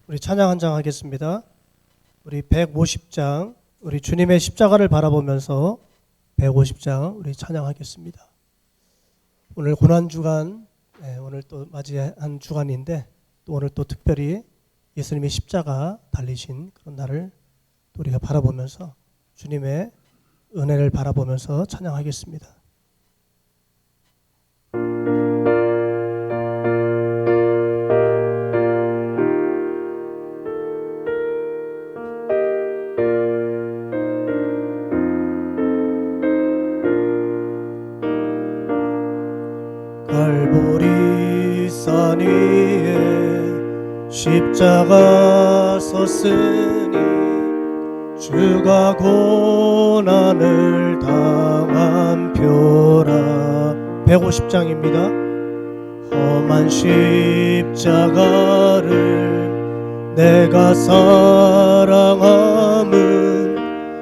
우리 찬양 한 장 하겠습니다. 우리 150장, 우리 주님의 십자가를 바라보면서 150장 우리 찬양하겠습니다. 오늘 고난주간, 오늘 또 맞이한 주간인데 또 오늘 또 특별히 예수님의 십자가 달리신 그런 날을 또 우리가 바라보면서 주님의 은혜를 바라보면서 찬양하겠습니다. 갈보리 산 위에 십자가 섰으니 주가 고난을 당한 표라. 150장입니다. 험한 십자가를 내가 사랑함은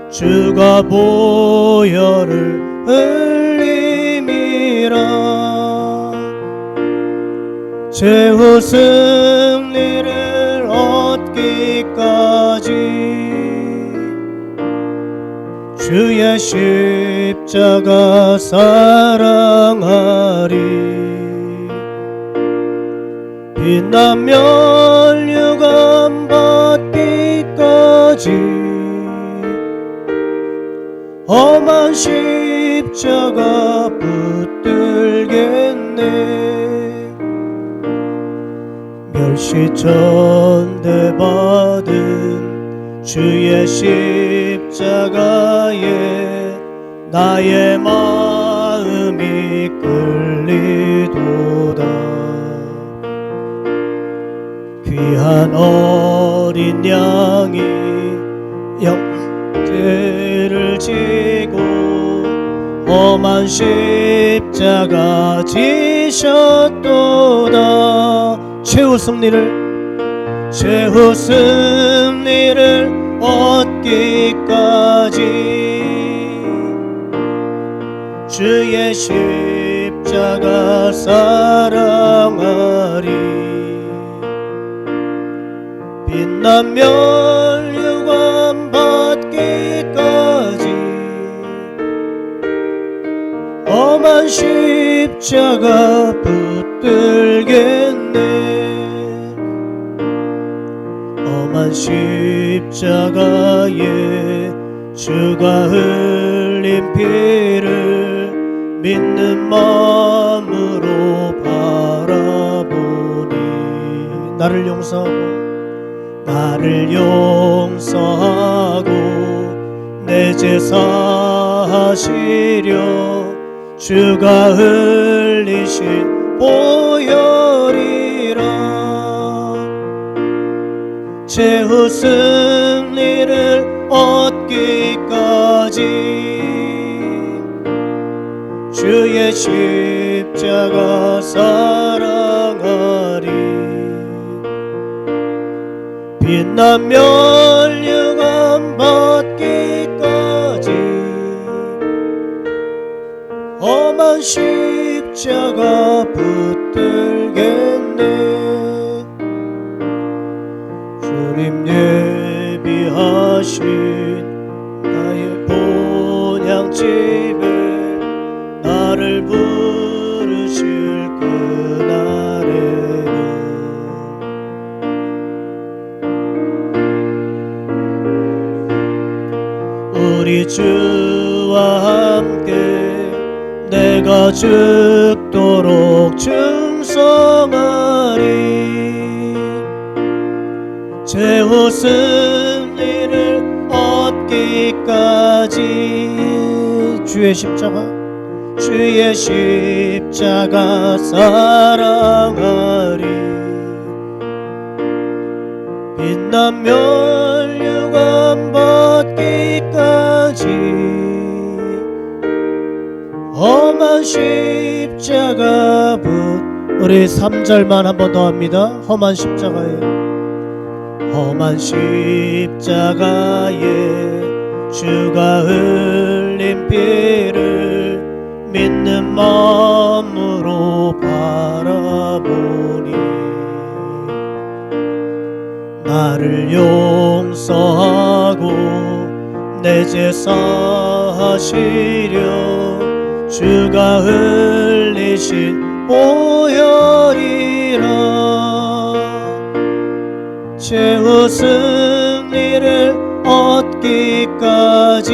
주가 보혈을 흘림이라. 최후 승리를 얻기까지 주의 십자가 사랑하리. 빛난 면류관 받기까지 험한 십자가 붙들겠네. 멸시천대 받은 주의 십자가에 나의 마음이 끌리도다. 귀한 어린 양이 영제를 지고 험한 십자가 지셨도다. 최후 승리를 얻기까지 주의 십자가 사랑하리. 빛난 면류관 받기까지 험한 십자가 붙들겠네. 험한 십자가에 주가 흘린 피를 믿는 마음으로 바라보니 나를 용서하고 내 제사 하시려 주가 흘리신 보혈이라. 최후 승리를 얻기까지 주의 십자가 사랑하리. 빛난 면류관 받기까지 험한 십자가 붙들겠네. 주님 예비하신 나의 본향집에 나를 부르실 그날에는 우리 주와 함께 내가 죽도록 충성하리. 최후 승리를 얻기까지 주의 십자가 사랑하리. 빛난 면류관 받기까지 험한 십자가 우리 3절만 한 번 더 합니다. 험한 십자가에 주가 흘린 피를 믿는 마음으로 바라보니 나를 용서하고 내 죄 사하시려 주가 흘리신 보혈이라. 최후 승리를 얻기까지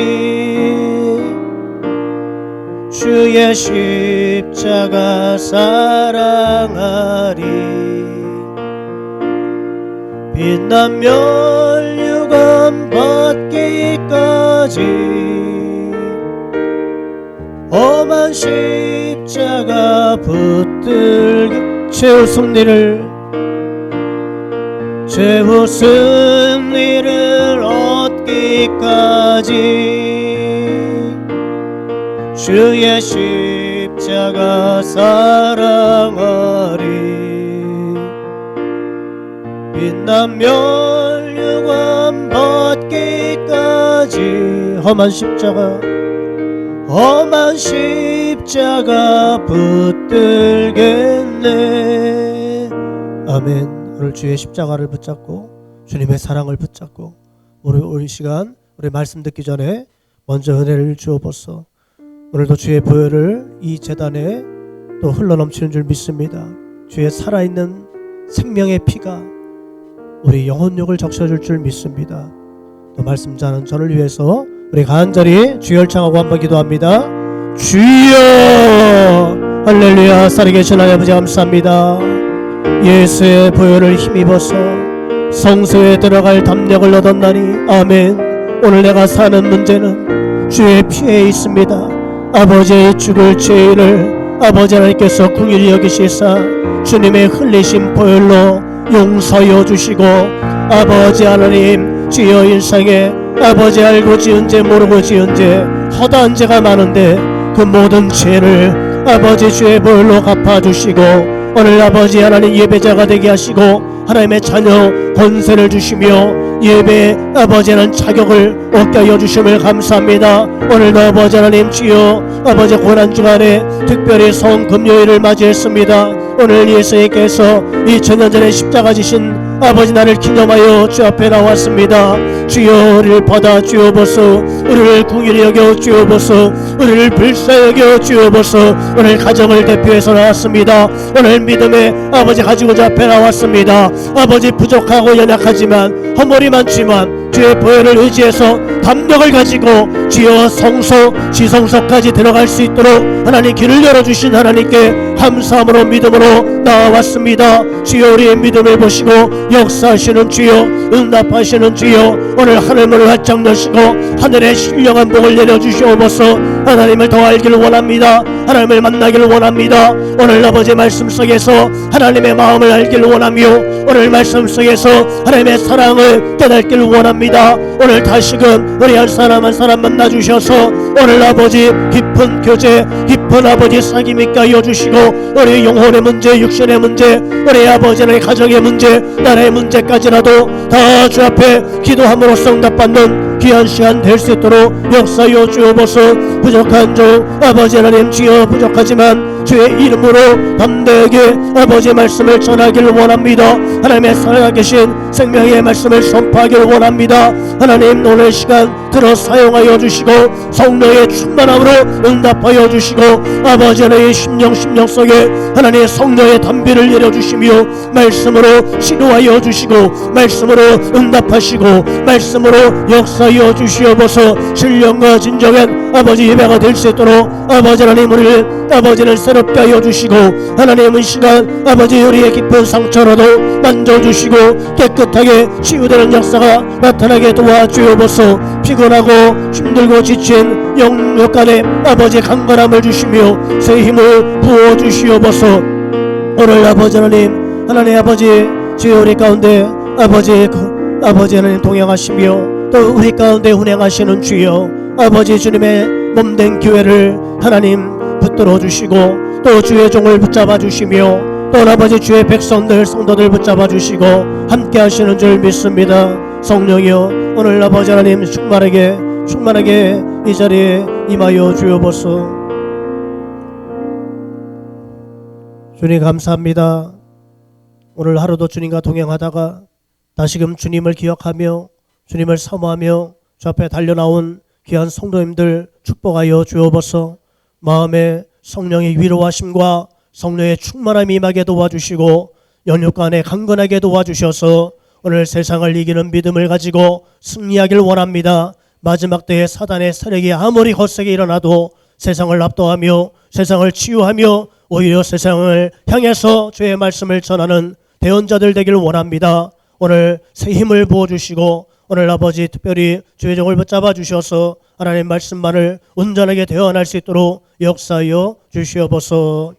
주의 십자가 사랑하리. 빛난 면류관 받기까지 험한 십자가 붙들기. 최후 승리를 얻기까지 주의 십자가 사랑하리. 빛난 면류관 받기까지 험한 십자가 붙들겠네. 아멘. 오늘 주의 십자가를 붙잡고 주님의 사랑을 붙잡고 우리 시간 우리 말씀 듣기 전에 먼저 은혜를 주옵소서. 오늘도 주의 보혈을 이 제단에 또 흘러넘치는 줄 믿습니다. 주의 살아있는 생명의 피가 우리 영혼욕을 적셔줄 줄 믿습니다. 또 말씀 자는 저를 위해서 우리 간절히 주여 청하고 한번 기도합니다. 주여, 할렐루야. 살아계신 하나님 아버지 감사합니다. 예수의 보혈을 힘입어서 성소에 들어갈 담력을 얻었나니 아멘. 오늘 내가 사는 문제는 주의 피에 있습니다. 아버지의 죽을 죄인을 아버지 하나님께서 긍휼히 여기시사 주님의 흘리신 보혈로 용서하여 주시고 아버지 하나님 주여 일상에 아버지 알고 지은 죄 모르고 지은 죄 허다한 죄가 많은데 그 모든 죄를 아버지 주의 보혈로 갚아주시고 오늘 아버지 하나님 예배자가 되게 하시고 하나님의 자녀 권세를 주시며 예배 아버지 하나님 자격을 얻게 하여 주심을 감사합니다. 오늘도 아버지 하나님 주여 아버지 고난주간에 특별히 성금요일을 맞이했습니다. 오늘 예수님께서 2000년 전에 십자가 지신 아버지 나를 기념하여 주 앞에 나왔습니다. 주여 우리를 받아 주옵소서. 우리를 긍휼히 여겨 주옵소서. 우리를 불쌍히 여겨 주옵소서. 오늘 가정을 대표해서 나왔습니다. 오늘 믿음의 아버지 가지고자 앞에 나왔습니다. 아버지 부족하고 연약하지만 허물이 많지만 주의 보혈을 의지해서 담력을 가지고 주여 성소 지성소까지 들어갈 수 있도록 하나님 길을 열어주신 하나님께 감사함으로 믿음으로 나왔습니다. 주여 우리의 믿음을 보시고 역사하시는 주여 응답하시는 주여 오늘 하늘문을 활짝 여시고 하늘의 신령한 복을 내려주시옵소서. 하나님을 더 알기를 원합니다. 하나님을 만나기를 원합니다. 오늘 아버지 말씀 속에서 하나님의 마음을 알기를 원하며 오늘 말씀 속에서 하나님의 사랑을 깨닫기를 원합니다. 오늘 다시금 우리 한 사람 한 사람 만나주셔서 오늘 아버지 깊은 교제 깊은 아버지 사귐 있게 하여 주시고 우리 영혼의 문제 육신의 문제 우리 아버지의 가정의 문제 나라의 문제까지라도 다 주 앞에 기도함으로써 응답받는 귀한 시간 될 수 있도록 역사하여 주옵소서. 부족한 종 아버지 하나님 주여 부족하지만 주의 이름으로 담대하게 아버지의 말씀을 전하기를 원합니다. 하나님의 살아계신 생명의 말씀을 선포하기를 원합니다. 하나님 오늘 시간 들어 사용하여 주시고 성령의 충만함으로 응답하여 주시고 아버지 하나님의 심령 속에 하나님의 성령의 담비를 내려주시며 말씀으로 치료하여 주시고 말씀으로 응답하시고 말씀으로 역사하여 주시옵소서. 신령과 진정한 아버지 예배가 될 수 있도록 아버지 하나님 우리를 아버지를 새롭게 하여 주시고 하나님은 시간 아버지 우리의 깊은 상처라도 만져주시고 깨끗하게 치유되는 역사가 나타나게 도와주옵소서. 피곤하고 힘들고 지친 영역간에 아버지 강건함을 주시며 새 힘을 부어주시옵소서. 오늘 아버지 하나님 아버지 주여 우리 가운데 아버지 하나님 동행하시며 또 우리 가운데 운행하시는 주여 아버지 주님의 몸된 교회를 하나님 붙들어 주시고 또 주의 종을 붙잡아 주시며 또 아버지 주의 백성들 성도들 붙잡아 주시고 함께 하시는 줄 믿습니다. 성령이여 오늘 아버지 하나님 충만하게 이 자리에 임하여 주옵소서. 주님 감사합니다. 오늘 하루도 주님과 동행하다가 다시금 주님을 기억하며 주님을 사모하며 주 앞에 달려나온 귀한 성도님들 축복하여 주옵소서. 마음에 성령의 위로하심과 성령의 충만함이 임하게 도와주시고 연육간에 강건하게 도와주셔서 오늘 세상을 이기는 믿음을 가지고 승리하길 원합니다. 마지막 때에 사단의 세력이 아무리 거세게 일어나도 세상을 압도하며 세상을 치유하며 오히려 세상을 향해서 주의 말씀을 전하는 대언자들 되길 원합니다. 오늘 새 힘을 부어주시고 오늘 아버지 특별히 주의 종을 붙잡아 주셔서 하나님의 말씀만을 온전하게 대언할 수 있도록 역사하여 주시옵소서.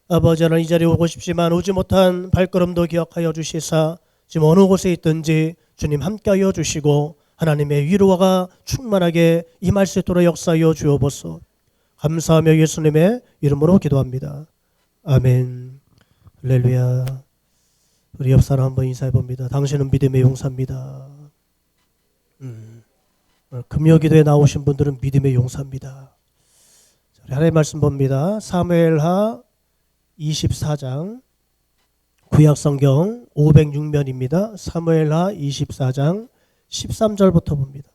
아버지, 하나님 이 자리에 오고 싶지만 오지 못한 발걸음도 기억하여 주시사 지금 어느 곳에 있든지 주님 함께하여 주시고 하나님의 위로가 충만하게 임할 수 있도록 역사하여 주옵소서. 감사하며 예수님의 이름으로 기도합니다. 아멘. 할렐루야. 우리 옆 사람 한번 인사해 봅니다. 당신은 믿음의 용사입니다. 금요기도에 나오신 분들은 믿음의 용사입니다. 하나님의 말씀 봅니다. 사무엘하 24장 구약성경 506면입니다. 사무엘하 24장 13절부터 봅니다.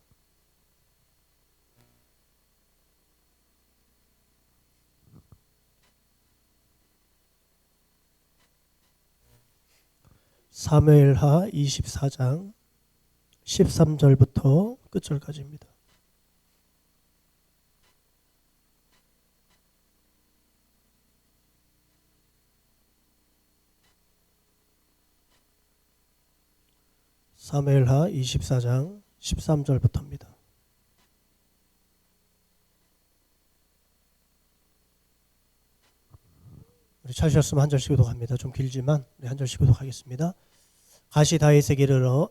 사무엘하 24장 13절부터 끝절까지입니다. 사무엘하 24장 13절부터입니다. 우리 찾으셨으면 한 절씩 교독합니다. 좀 길지만 한 절씩 교독하겠습니다. 가시 다윗에게 이르러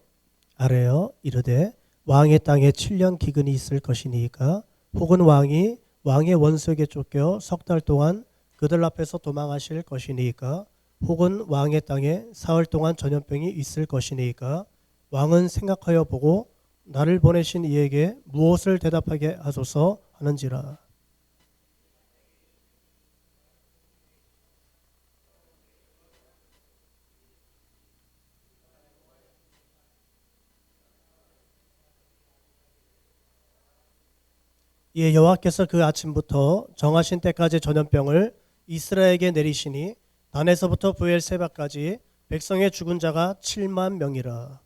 아뢰어 이르되 왕의 땅에 7년 기근이 있을 것이니까 혹은 왕이 왕의 원수에게 쫓겨 석 달 동안 그들 앞에서 도망하실 것이니까 혹은 왕의 땅에 사흘 동안 전염병이 있을 것이니까 왕은 생각하여 보고 나를 보내신 이에게 무엇을 대답하게 하소서 하는지라. 이에 여호와께서 그 아침부터 정하신 때까지 전염병을 이스라엘에게 내리시니 단에서부터 브엘세바까지 백성의 죽은 자가 7만 명이라.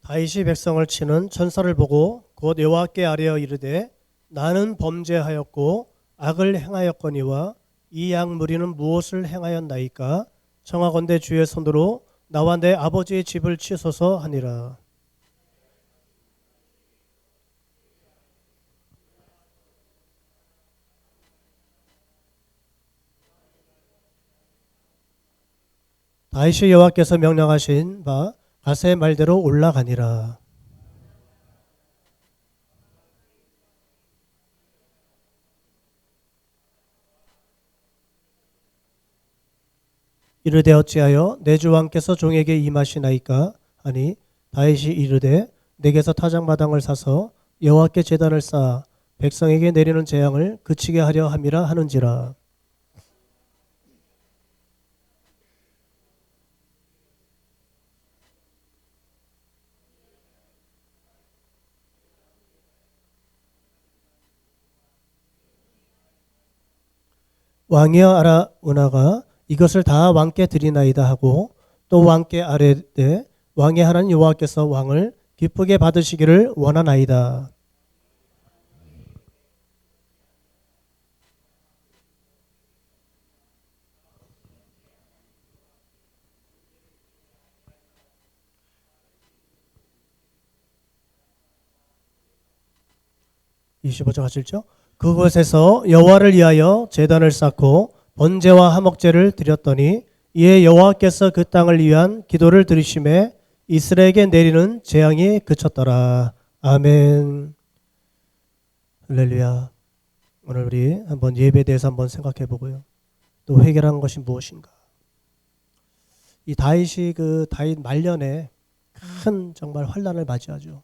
다윗이 백성을 치는 천사를 보고 곧 여호와께 아뢰어 이르되 나는 범죄하였고 악을 행하였거니와 이 양 무리는 무엇을 행하였나이까 청하건대 주의 손으로 나와 내 아버지의 집을 치소서 하니라. 다윗이 여호와께서 명령하신 바 가세의 말대로 올라가니라. 이르되 어찌하여 내 주 왕께서 종에게 임하시나이까 하니 다윗이 이르되 내게서 타작마당을 사서 여호와께 제단을 쌓아 백성에게 내리는 재앙을 그치게 하려 함이라 하는지라. 왕이여 아라우나가 이것을 다 왕께 드리나이다 하고 또 왕께 아뢰되 왕의 하나님 여호와께서 왕을 기쁘게 받으시기를 원하나이다. (25절) 하실죠? 그곳에서 여호와를 위하여 제단을 쌓고 번제와 화목제를 드렸더니 이에 여호와께서 그 땅을 위한 기도를 들으심에 이스라엘에게 내리는 재앙이 그쳤더라. 아멘. 할렐루야. 오늘 우리 한번 예배에 대해서 한번 생각해 보고요. 또 해결한 것이 무엇인가? 이 다윗이 그 다윗 말년에 큰 정말 환란을 맞이하죠.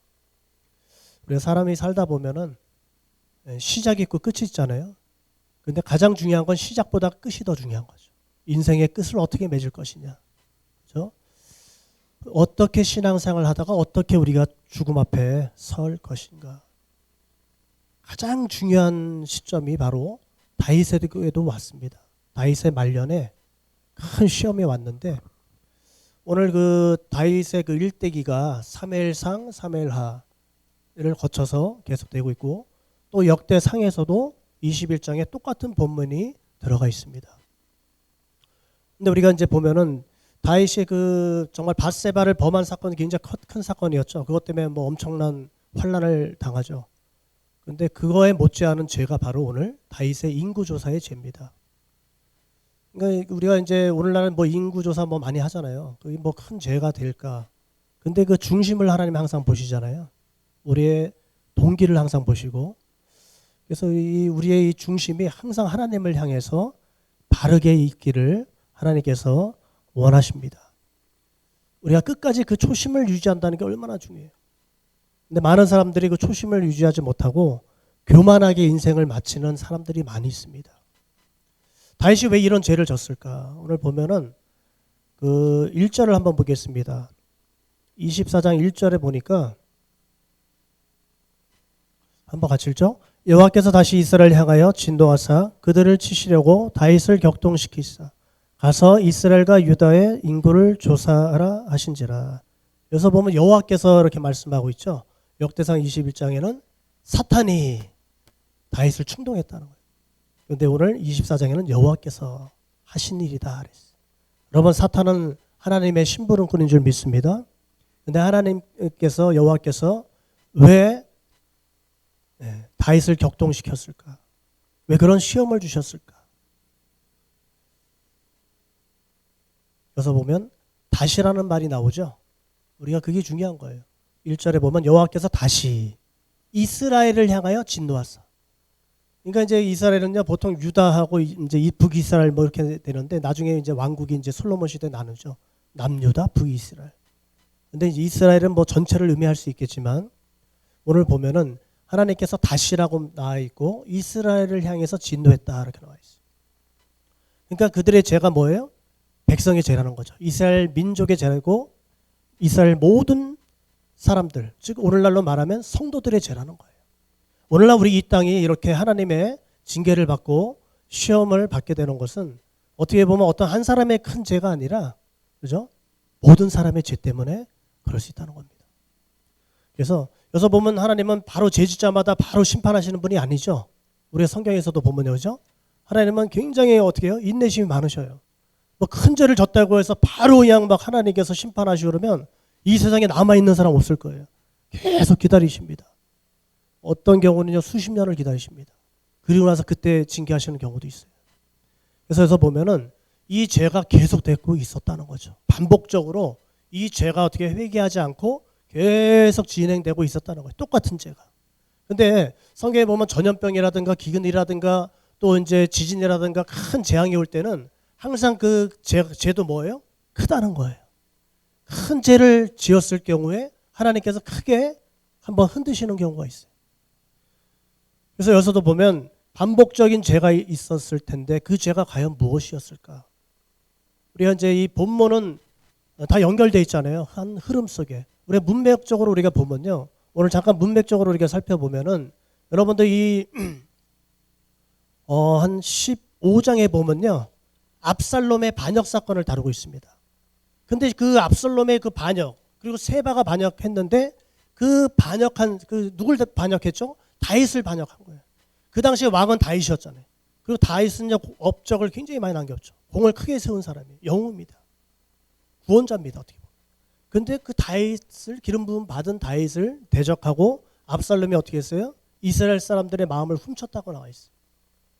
우리가 사람이 살다 보면은 시작이 있고 끝이 있잖아요. 근데 가장 중요한 건 시작보다 끝이 더 중요한 거죠. 인생의 끝을 어떻게 맺을 것이냐. 그렇죠? 어떻게 신앙생활을 하다가 어떻게 우리가 죽음 앞에 설 것인가. 가장 중요한 시점이 바로 다윗에게도 왔습니다. 다윗의 말년에 큰 시험이 왔는데 오늘 그 다윗의 그 일대기가 사무엘상, 사무엘하를 거쳐서 계속되고 있고 또 역대상에서도 21장에 똑같은 본문이 들어가 있습니다. 근데 우리가 이제 보면은 다윗이 그 정말 밧세바를 범한 사건이 굉장히 큰 사건이었죠. 그것 때문에 뭐 엄청난 환란을 당하죠. 근데 그거에 못지않은 죄가 바로 오늘 다윗의 인구조사의 죄입니다. 그러니까 우리가 이제 오늘날은 뭐 인구조사 뭐 많이 하잖아요. 그게 뭐 큰 죄가 될까? 근데 그 중심을 하나님 항상 보시잖아요. 우리의 동기를 항상 보시고, 그래서 우리의 이 중심이 항상 하나님을 향해서 바르게 있기를 하나님께서 원하십니다. 우리가 끝까지 그 초심을 유지한다는 게 얼마나 중요해요. 근데 많은 사람들이 그 초심을 유지하지 못하고 교만하게 인생을 마치는 사람들이 많이 있습니다. 다윗이 왜 이런 죄를 졌을까? 오늘 보면은 그 1절을 한번 보겠습니다. 24장 1절에 보니까 한번 같이 읽죠. 여호와께서 다시 이스라엘을 향하여 진노하사 그들을 치시려고 다윗을 격동시키사 가서 이스라엘과 유다의 인구를 조사하라 하신지라. 여기서 보면 여호와께서 이렇게 말씀하고 있죠. 역대상 21장에는 사탄이 다윗을 충동했다는 거예요. 그런데 오늘 24장에는 여호와께서 하신 일이다 그랬어요. 여러분, 사탄은 하나님의 심부름꾼인 줄 믿습니다. 그런데 하나님께서 여호와께서 왜 다윗을 격동시켰을까? 왜 그런 시험을 주셨을까? 여기서 보면 다시라는 말이 나오죠. 우리가 그게 중요한 거예요. 1절에 보면 여호와께서 다시 이스라엘을 향하여 진노하사. 그러니까 이제 이스라엘은요 보통 유다하고 이제 북이스라엘 뭐 이렇게 되는데 나중에 이제 왕국이 이제 솔로몬 시대 나누죠. 남유다, 북이스라엘. 근데 이제 이스라엘은 뭐 전체를 의미할 수 있겠지만 오늘 보면은 하나님께서 다시라고 나와 있고 이스라엘을 향해서 진노했다 이렇게 나와 있어요. 그러니까 그들의 죄가 뭐예요? 백성의 죄라는 거죠. 이스라엘 민족의 죄고 이스라엘 모든 사람들, 즉 오늘날로 말하면 성도들의 죄라는 거예요. 오늘날 우리 이 땅이 이렇게 하나님의 징계를 받고 시험을 받게 되는 것은 어떻게 보면 어떤 한 사람의 큰 죄가 아니라, 그죠? 모든 사람의 죄 때문에 그럴 수 있다는 겁니다. 그래서 여기서 보면 하나님은 바로 죄짓자마다 바로 심판하시는 분이 아니죠. 우리가 성경에서도 보면요, 그죠? 하나님은 굉장히 어떻게 해요? 인내심이 많으셔요. 뭐 큰 죄를 졌다고 해서 바로 그냥 막 하나님께서 심판하시고 그러면 이 세상에 남아있는 사람 없을 거예요. 계속 기다리십니다. 어떤 경우는요 수십 년을 기다리십니다. 그리고 나서 그때 징계하시는 경우도 있어요. 그래서 여기서 보면은 이 죄가 계속되고 있었다는 거죠. 반복적으로 이 죄가 어떻게 회개하지 않고 계속 진행되고 있었다는 거예요. 똑같은 죄가. 근데 성경에 보면 전염병이라든가 기근이라든가 또 이제 지진이라든가 큰 재앙이 올 때는 항상 그 죄도 뭐예요? 크다는 거예요. 큰 죄를 지었을 경우에 하나님께서 크게 한번 흔드시는 경우가 있어요. 그래서 여기서도 보면 반복적인 죄가 있었을 텐데 그 죄가 과연 무엇이었을까? 우리가 이제 이 본문은 다 연결되어 있잖아요. 한 흐름 속에. 우리가 문맥적으로 우리가 보면요. 오늘 잠깐 문맥적으로 우리가 살펴보면은 여러분들 이 한 15장에 보면요. 압살롬의 반역 사건을 다루고 있습니다. 근데 그 압살롬의 그 반역, 그리고 세바가 반역했는데 그 반역한, 그 누굴 반역했죠? 다윗을 반역한 거예요. 그 당시에 왕은 다윗이었잖아요. 그리고 다윗은요, 업적을 굉장히 많이 남겼죠. 공을 크게 세운 사람이에요. 영웅입니다. 구원자입니다. 어떻게 보면. 근데 그 다윗을, 기름 부음 받은 다윗을 대적하고 압살롬이 어떻게 했어요? 이스라엘 사람들의 마음을 훔쳤다고 나와 있어요.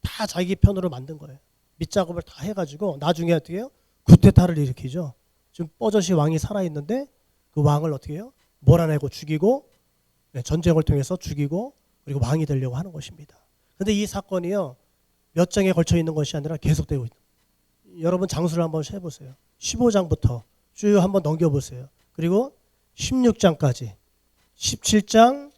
다 자기 편으로 만든 거예요. 밑작업을 다 해가지고 나중에 어떻게 해요? 구테타를 일으키죠. 지금 뻐젓이 왕이 살아있는데 그 왕을 어떻게 해요? 몰아내고 죽이고 전쟁을 통해서 죽이고 그리고 왕이 되려고 하는 것입니다. 그런데 이 사건이요. 몇 장에 걸쳐 있는 것이 아니라 계속되고 있는. 여러분 장수를 한번 해보세요. 15장부터 쭉 한번 넘겨보세요. 그리고 16장까지 17장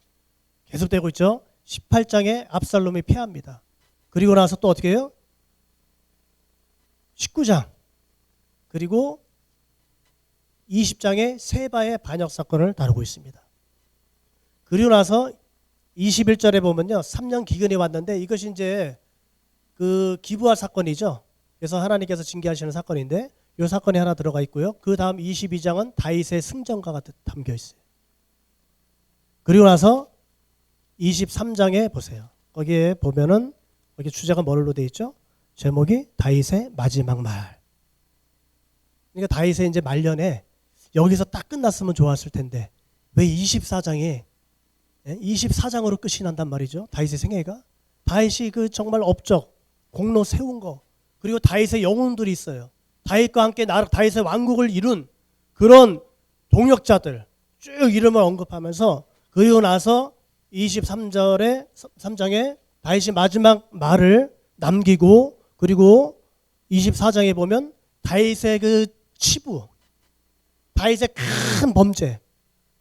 계속되고 있죠. 18장에 압살롬이 패합니다. 그리고 나서 또 어떻게 해요? 19장 그리고 20장에 세바의 반역 사건을 다루고 있습니다. 그리고 나서 21절에 보면요. 3년 기근이 왔는데 이것이 이제 그 기브아 사건이죠. 그래서 하나님께서 징계하시는 사건인데 이 사건이 하나 들어가 있고요. 그 다음 22장은 다윗의 승전가가 담겨 있어요. 그리고 나서 23장에 보세요. 거기에 보면은 거기 주제가 뭘로 되어 있죠? 제목이 다윗의 마지막 말. 그러니까 다윗의 이제 말년에 여기서 딱 끝났으면 좋았을 텐데 왜 24장이 24장으로 끝이 난단 말이죠. 다윗의 생애가. 다윗이 그 정말 업적, 공로 세운 거 그리고 다윗의 영웅들이 있어요. 다윗과 함께 다윗의 왕국을 이룬 그런 동역자들 쭉 이름을 언급하면서 그리고 나서 23절에 3장에 다윗이 마지막 말을 남기고 그리고 24장에 보면 다윗의 그 치부, 다윗의 큰 범죄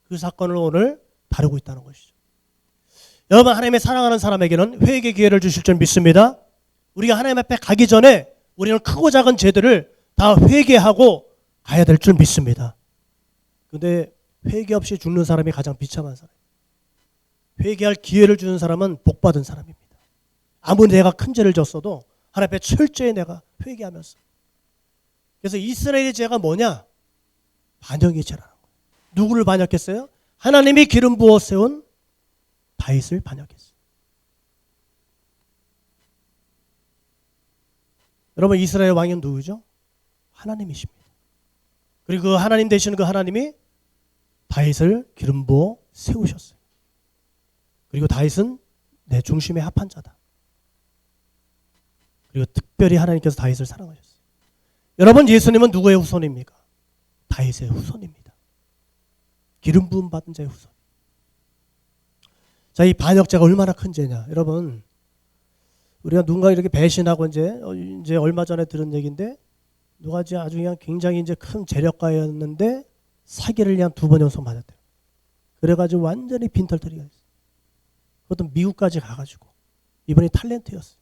그 사건을 오늘 다루고 있다는 것이죠. 여러분 하나님의 사랑하는 사람에게는 회개 기회를 주실 줄 믿습니다. 우리가 하나님 앞에 가기 전에 우리는 크고 작은 죄들을 다 회개하고 가야 될 줄 믿습니다. 그런데 회개 없이 죽는 사람이 가장 비참한 사람입니다. 회개할 기회를 주는 사람은 복받은 사람입니다. 아무리 내가 큰 죄를 졌어도 하나님 앞에 철저히 내가 회개하면서. 그래서 이스라엘의 죄가 뭐냐? 반역의 죄라는 거예요. 누구를 반역했어요? 하나님이 기름 부어 세운 다윗을 반역했어요. 여러분 이스라엘 왕은 누구죠? 하나님이십니다. 그리고 그 하나님 되시는 그 하나님이 다윗을 기름 부어 세우셨어요. 그리고 다윗은 내 중심에 합한 자다. 그리고 특별히 하나님께서 다윗을 사랑하셨어요. 여러분 예수님은 누구의 후손입니까? 다윗의 후손입니다. 기름 부음 받은 자의 후손. 자, 이 반역죄가 얼마나 큰 죄냐. 여러분 우리가 누군가 이렇게 배신하고 이제 얼마 전에 들은 얘기인데 누가 아주 그냥 굉장히 이제 큰 재력가였는데 사기를 그냥 2번 연속 맞았대요. 그래가지고 완전히 빈털터리가 됐어요. 그것도 미국까지 가가지고 이번이 탤런트였어요.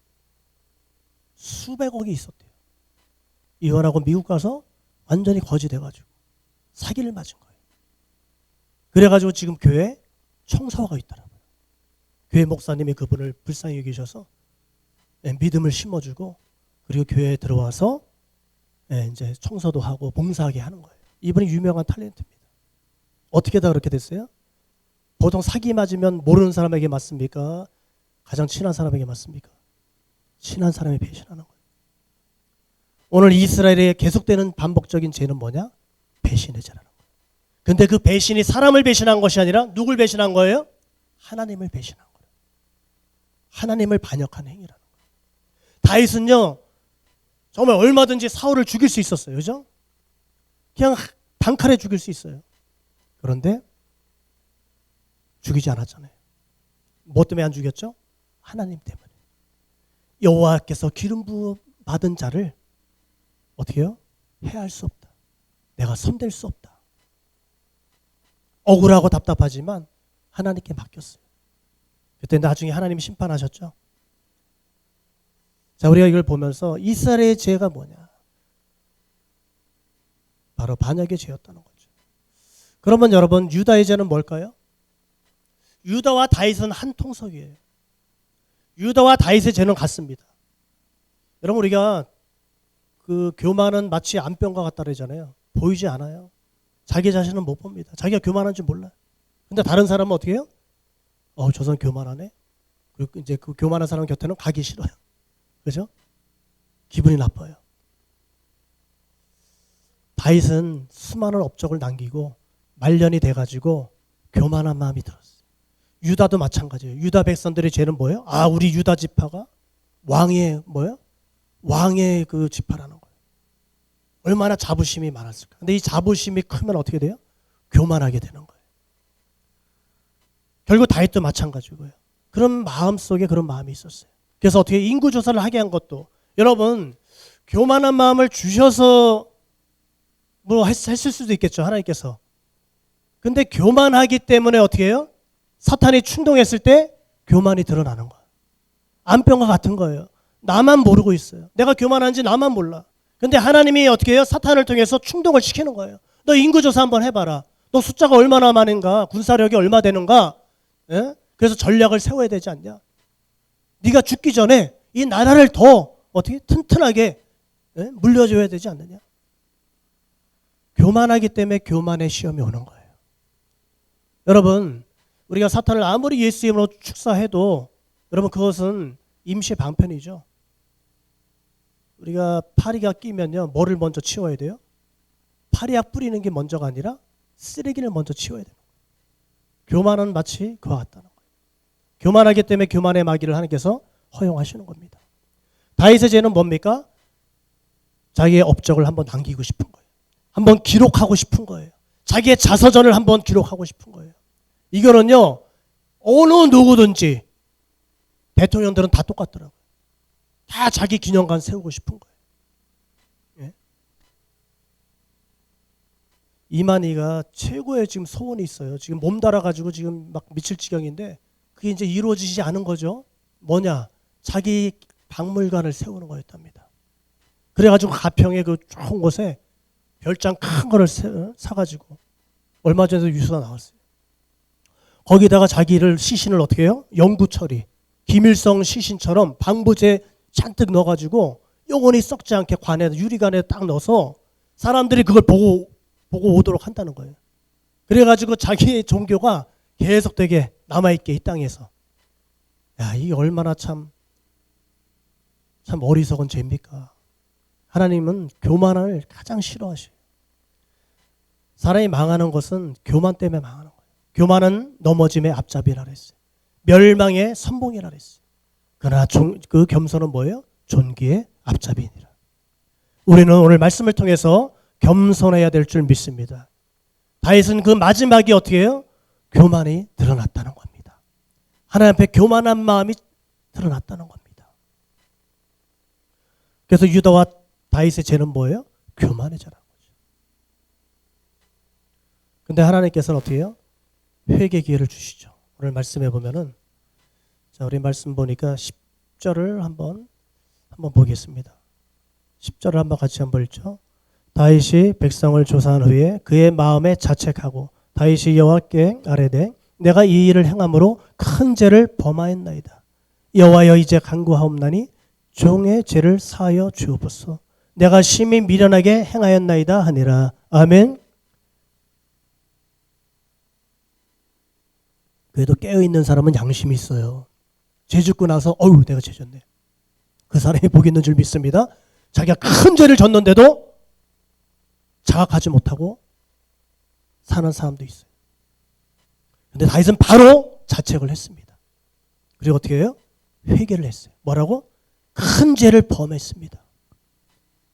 수백억이 있었대요. 이혼하고 미국 가서 완전히 거지 돼가지고 사기를 맞은 거예요. 그래가지고 지금 교회에 청사화가 있더라고요. 교회 목사님이 그분을 불쌍히 여기셔서 믿음을 심어주고 그리고 교회에 들어와서 이제 청소도 하고 봉사하게 하는 거예요. 이분이 유명한 탤런트입니다. 어떻게 다 그렇게 됐어요? 보통 사기 맞으면 모르는 사람에게 맞습니까? 가장 친한 사람에게 맞습니까? 친한 사람이 배신하는 거예요. 오늘 이스라엘에 계속되는 반복적인 죄는 뭐냐? 배신의 죄라는 거예요. 근데 그 배신이 사람을 배신한 것이 아니라 누굴 배신한 거예요? 하나님을 배신한 거예요. 하나님을 반역한 행위라는 거예요. 다윗은요 정말 얼마든지 사울을 죽일 수 있었어요. 그죠? 그냥 단칼에 죽일 수 있어요. 그런데 죽이지 않았잖아요. 뭐 때문에 안 죽였죠? 하나님 때문에. 여호와께서 기름 부어 받은 자를 어떻게 해요? 해할 수 없다. 내가 손댈 수 없다. 억울하고 답답하지만 하나님께 맡겼어요. 그때 나중에 하나님이 심판하셨죠. 자, 우리가 이걸 보면서 이스라엘의 죄가 뭐냐? 바로 반역의 죄였다는 거죠. 그러면 여러분 유다의 죄는 뭘까요? 유다와 다윗은 한 통속이에요. 유다와 다윗의 죄는 같습니다. 여러분 우리가 그 교만은 마치 안병과 같다 그러잖아요. 보이지 않아요. 자기 자신은 못 봅니다. 자기가 교만한 줄 몰라요. 근데 다른 사람은 어떻게 해요? 저 사람 교만하네. 그리고 이제 그 교만한 사람 곁에는 가기 싫어요. 그죠? 기분이 나빠요. 다윗은 수많은 업적을 남기고 말년이 돼가지고 교만한 마음이 들었어요. 유다도 마찬가지예요. 유다 백성들의 죄는 뭐예요? 우리 유다 지파가 왕의 뭐예요? 왕의 그 지파라는 거예요. 얼마나 자부심이 많았을까. 근데 이 자부심이 크면 어떻게 돼요? 교만하게 되는 거예요. 결국 다윗도 마찬가지고요. 그런 마음 속에 그런 마음이 있었어요. 그래서 어떻게 인구조사를 하게 한 것도 여러분 교만한 마음을 주셔서 뭐 했을 수도 있겠죠, 하나님께서. 근데 교만하기 때문에 어떻게 해요? 사탄이 충동했을 때 교만이 드러나는 거예요. 암병과 같은 거예요. 나만 모르고 있어요. 내가 교만한지 나만 몰라. 근데 하나님이 어떻게 해요? 사탄을 통해서 충동을 시키는 거예요. 너 인구조사 한번 해봐라. 너 숫자가 얼마나 많은가? 군사력이 얼마 되는가? 예? 그래서 전략을 세워야 되지 않냐? 네가 죽기 전에 이 나라를 더 어떻게 튼튼하게 물려줘야 되지 않느냐? 교만하기 때문에 교만의 시험이 오는 거예요. 여러분, 우리가 사탄을 아무리 예수 이름으로 축사해도 여러분 그것은 임시 방편이죠. 우리가 파리가 끼면요, 뭐를 먼저 치워야 돼요? 파리약 뿌리는 게 먼저가 아니라 쓰레기를 먼저 치워야 돼요. 교만은 마치 그와 같다는 거예요. 교만하기 때문에 교만의 마귀를 하나님께서 허용하시는 겁니다. 다윗의 죄는 뭡니까? 자기의 업적을 한번 남기고 싶은 거예요. 한번 기록하고 싶은 거예요. 자기의 자서전을 한번 기록하고 싶은 거예요. 이거는요, 어느 누구든지 대통령들은 다 똑같더라고요. 다 자기 기념관 세우고 싶은 거예요. 예? 이만희가 최고의 지금 소원이 있어요. 지금 몸 달아가지고 지금 막 미칠 지경인데 그게 이제 이루어지지 않은 거죠. 뭐냐? 자기 박물관을 세우는 거였답니다. 그래가지고 가평의 그 좋은 곳에 별장 큰 거를 사가지고 얼마 전에도 뉴스가 나왔어요. 거기다가 자기를 시신을 어떻게 해요? 영구 처리. 김일성 시신처럼 방부제 잔뜩 넣어가지고 영원히 썩지 않게 관에 유리관에 딱 넣어서 사람들이 그걸 보고 오도록 한다는 거예요. 그래가지고 자기의 종교가 계속되게 남아있게 이 땅에서. 야, 이게 얼마나 참 어리석은 죄입니까? 하나님은 교만을 가장 싫어하셔요. 사람이 망하는 것은 교만 때문에 망하는 거예요. 교만은 넘어짐의 앞잡이라 그랬어요. 멸망의 선봉이라 그랬어요. 그러나 그 겸손은 뭐예요? 존귀의 앞잡이니라. 우리는 오늘 말씀을 통해서 겸손해야 될 줄 믿습니다. 다윗은 그 마지막이 어떻게 해요? 교만이 드러났다는 겁니다. 하나님 앞에 교만한 마음이 드러났다는 겁니다. 그래서 유다와 다윗의 죄는 뭐예요? 교만의 죄라는 거죠. 근데 하나님께서는 어떻게 해요? 회개 기회를 주시죠. 오늘 말씀해 보면은, 자, 우리 말씀 보니까 10절을 한번 보겠습니다. 10절을 한번 같이 한번 읽죠. 다윗이 백성을 조사한 후에 그의 마음에 자책하고 다윗이 여호와께 아뢰되 내가 이 일을 행함으로 큰 죄를 범하였나이다. 여호와여 이제 간구하옵나니 종의 죄를 사하여 주옵소서. 내가 심히 미련하게 행하였나이다 하니라. 아멘. 그래도 깨어있는 사람은 양심이 있어요. 죄 짓고 나서 어휴 내가 죄 졌네. 그 사람이 복이 있는 줄 믿습니다. 자기가 큰 죄를 졌는데도 자각하지 못하고 사는 사람도 있어요. 그런데 다윗은 바로 자책을 했습니다. 그리고 어떻게 해요? 회개를 했어요. 뭐라고? 큰 죄를 범했습니다.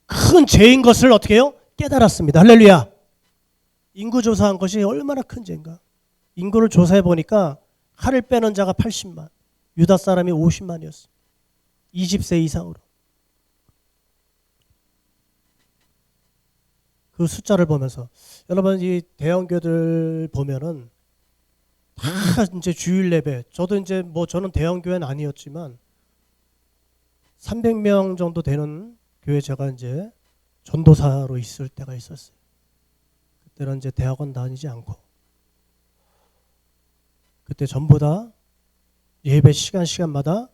큰 죄인 것을 어떻게 해요? 깨달았습니다. 할렐루야. 인구 조사한 것이 얼마나 큰 죄인가. 인구를 조사해 보니까 칼을 빼는 자가 80만, 유다 사람이 50만이었어요. 20세 이상으로. 그 숫자를 보면서 여러분 이 대형교들 보면은 다 이제 주일 예배. 저도 이제 뭐 저는 대형교회는 아니었지만 300명 정도 되는 교회 제가 이제 전도사로 있을 때가 있었어요. 그때는 이제 대학원 다니지 않고 그때 전부 다 예배 시간마다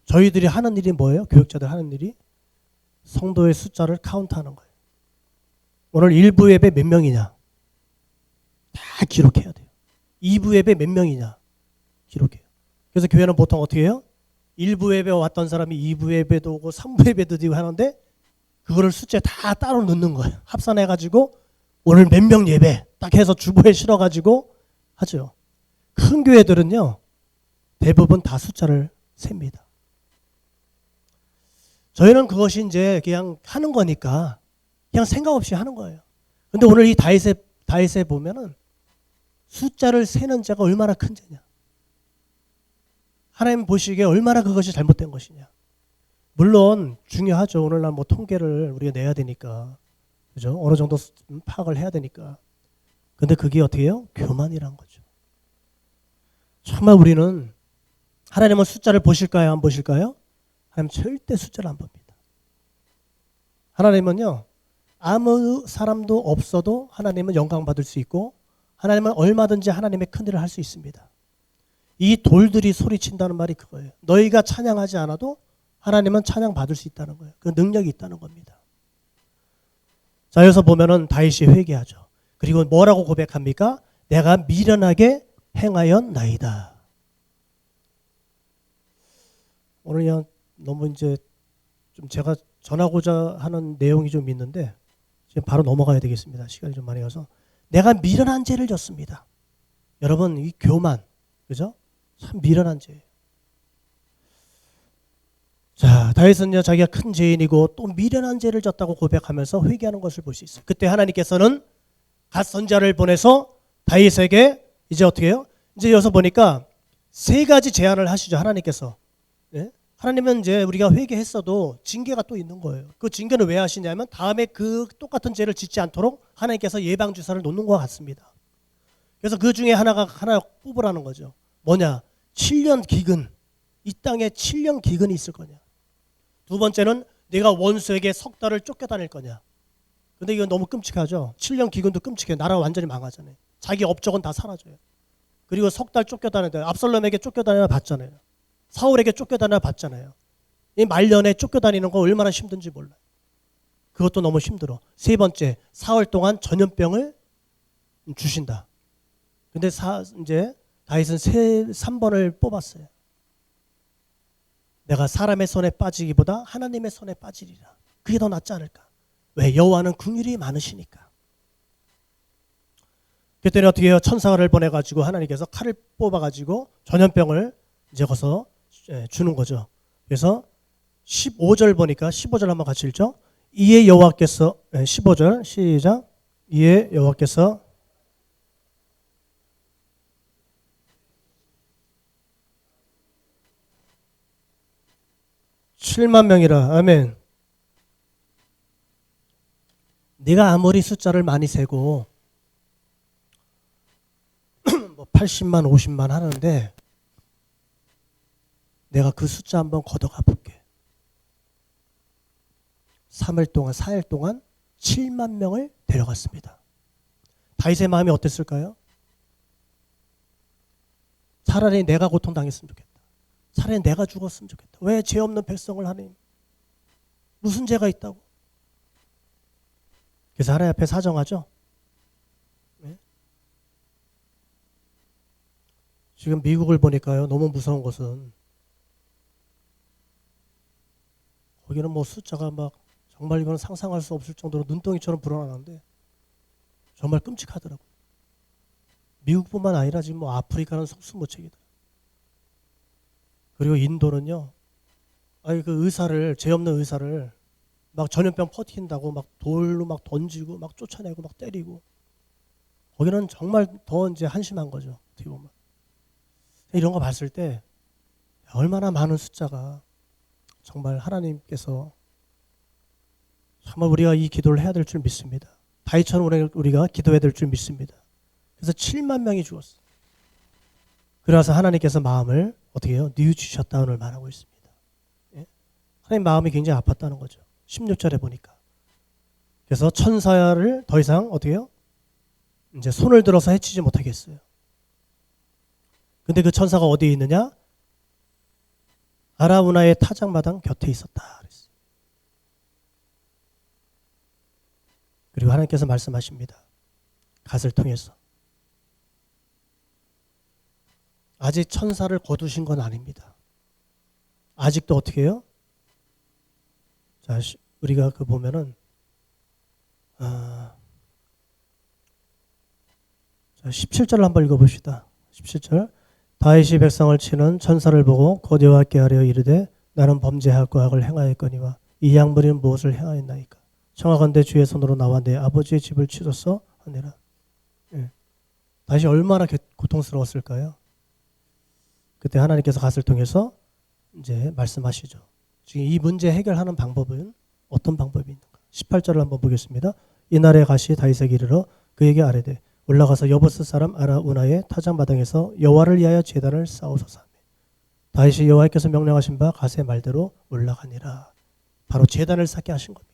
저희들이 하는 일이 뭐예요? 교육자들 하는 일이 성도의 숫자를 카운트하는 거예요. 오늘 1부 예배 몇 명이냐? 다 기록해야 돼요. 2부 예배 몇 명이냐? 기록해요. 그래서 교회는 보통 어떻게 해요? 1부 예배 왔던 사람이 2부 예배도 오고 3부 예배도 되고 하는데 그거를 숫자에 다 따로 넣는 거예요. 합산해가지고 오늘 몇 명 예배 딱 해서 주보에 실어가지고 하죠. 큰 교회들은요. 대부분 다 숫자를 셉니다. 저희는 그것이 이제 그냥 하는 거니까 그냥 생각 없이 하는 거예요. 근데 오늘 이 다윗에 보면은 숫자를 세는 자가 얼마나 큰 죄냐. 하나님 보시기에 얼마나 그것이 잘못된 것이냐. 물론 중요하죠. 오늘날 뭐 통계를 우리가 내야 되니까. 그죠? 어느 정도 파악을 해야 되니까. 근데 그게 어떻게 해요? 교만이란 거죠. 정말 우리는 하나님은 숫자를 보실까요? 안 보실까요? 하나님 절대 숫자를 안 봅니다. 하나님은요, 아무 사람도 없어도 하나님은 영광 받을 수 있고 하나님은 얼마든지 하나님의 큰일을 할 수 있습니다. 이 돌들이 소리친다는 말이 그거예요. 너희가 찬양하지 않아도 하나님은 찬양 받을 수 있다는 거예요. 그 능력이 있다는 겁니다. 자, 여기서 보면은 다윗이 회개하죠. 그리고 뭐라고 고백합니까? 내가 미련하게 행하였나이다. 오늘 그냥 너무 이제 좀 제가 전하고자 하는 내용이 좀 있는데 지금 바로 넘어가야 되겠습니다. 시간이 좀 많이 가서. 내가 미련한 죄를 졌습니다. 여러분, 이 교만, 그죠? 참 미련한 죄예요. 자, 다윗은요, 자기가 큰 죄인이고 또 미련한 죄를 졌다고 고백하면서 회개하는 것을 볼 수 있어요. 그때 하나님께서는 갓 선지자를 보내서 다윗에게 이제 어떻게 해요? 이제 여기서 보니까 세 가지 제안을 하시죠. 하나님께서. 네? 하나님은 이제 우리가 회개했어도 징계가 또 있는 거예요. 그 징계는 왜 하시냐면 다음에 그 똑같은 죄를 짓지 않도록 하나님께서 예방주사를 놓는 것 같습니다. 그래서 그 중에 하나 뽑으라는 거죠. 뭐냐? 7년 기근. 이 땅에 7년 기근이 있을 거냐. 두 번째는 내가 원수에게 석 달을 쫓겨다닐 거냐. 근데 이건 너무 끔찍하죠. 7년 기근도 끔찍해요. 나라가 완전히 망하잖아요. 자기 업적은 다 사라져요. 그리고 석 달 쫓겨다니는데 압살롬에게 쫓겨다니나 봤잖아요. 사울에게 쫓겨다니나 봤잖아요. 이 말년에 쫓겨다니는 거 얼마나 힘든지 몰라요. 그것도 너무 힘들어. 세 번째, 사흘 동안 전염병을 주신다. 근데 이제 다윗은 3번을 뽑았어요. 내가 사람의 손에 빠지기보다 하나님의 손에 빠지리라. 그게 더 낫지 않을까? 왜? 여호와는 긍휼이 많으시니까. 그때는 어떻게 해요? 천사를 보내가지고 하나님께서 칼을 뽑아가지고 전염병을 이제 거기서 주는 거죠. 그래서 15절 보니까 15절 한번 같이 읽죠. 이에 여호와께서 15절 시작. 이에 여호와께서 7만 명이라. 아멘. 네가 아무리 숫자를 많이 세고 뭐 80만 50만 하는데 내가 그 숫자 한번 걷어가 볼게. 3일 동안 4일 동안 7만 명을 데려갔습니다. 다윗의 마음이 어땠을까요? 차라리 내가 고통당했으면 좋겠다. 차라리 내가 죽었으면 좋겠다. 왜 죄 없는 백성을 하나님? 무슨 죄가 있다고? 그래서 하나님 앞에 사정하죠. 네? 지금 미국을 보니까요. 너무 무서운 것은 거기는 뭐 숫자가 막 정말 이건 상상할 수 없을 정도로 눈덩이처럼 불어나는데 정말 끔찍하더라고요. 미국뿐만 아니라 지금 뭐 아프리카는 속수무책이다. 그리고 인도는요. 아니 그 의사를 죄 없는 의사를 막 전염병 퍼뜨린다고 막 돌로 막 던지고 막 쫓아내고 막 때리고 거기는 정말 더 이제 한심한 거죠. 어떻게 보면 이런 거 봤을 때 얼마나 많은 숫자가 정말 하나님께서 정말 우리가 이 기도를 해야 될 줄 믿습니다. 다윗처럼 우리가 기도해야 될 줄 믿습니다. 그래서 7만 명이 죽었어요. 그래서 하나님께서 마음을 어떻게 해요? 뉘우치셨다는 말하고 있습니다. 예? 하나님 마음이 굉장히 아팠다는 거죠. 16절에 보니까. 그래서 천사를 더 이상 어떻게 해요? 이제 손을 들어서 해치지 못하겠어요. 근데 그 천사가 어디에 있느냐? 아라우나의 타작마당 곁에 있었다. 그랬어요. 그리고 하나님께서 말씀하십니다. 갓을 통해서. 아직 천사를 거두신 건 아닙니다. 아직도 어떻게 해요? 자, 우리가 그 보면은 자, 17절을 한번 읽어봅시다. 17절. 다윗이 백성을 치는 천사를 보고 곧 여호와께 아뢰어 이르되 나는 범죄하고 악을 행하였거니와 이 양반은 무엇을 행하였나이까? 청하건대 주의 손으로 나와 내 아버지의 집을 치소서 하니라. 예. 다윗이 얼마나 고통스러웠을까요? 그때 하나님께서 갓을 통해서 이제 말씀하시죠. 지금 이 문제 해결하는 방법은 어떤 방법이 있는가? 18절을 한번 보겠습니다. 이날에 가시 다윗에게 이르러 그에게 아뢰되 올라가서 여부스 사람 아라우나의 타작마당에서 여호와를 위하여 제단을 쌓으소서 하며 다윗이 여호와께서 명령하신 바 가세 말대로 올라가니라. 바로 제단을 쌓게 하신 겁니다.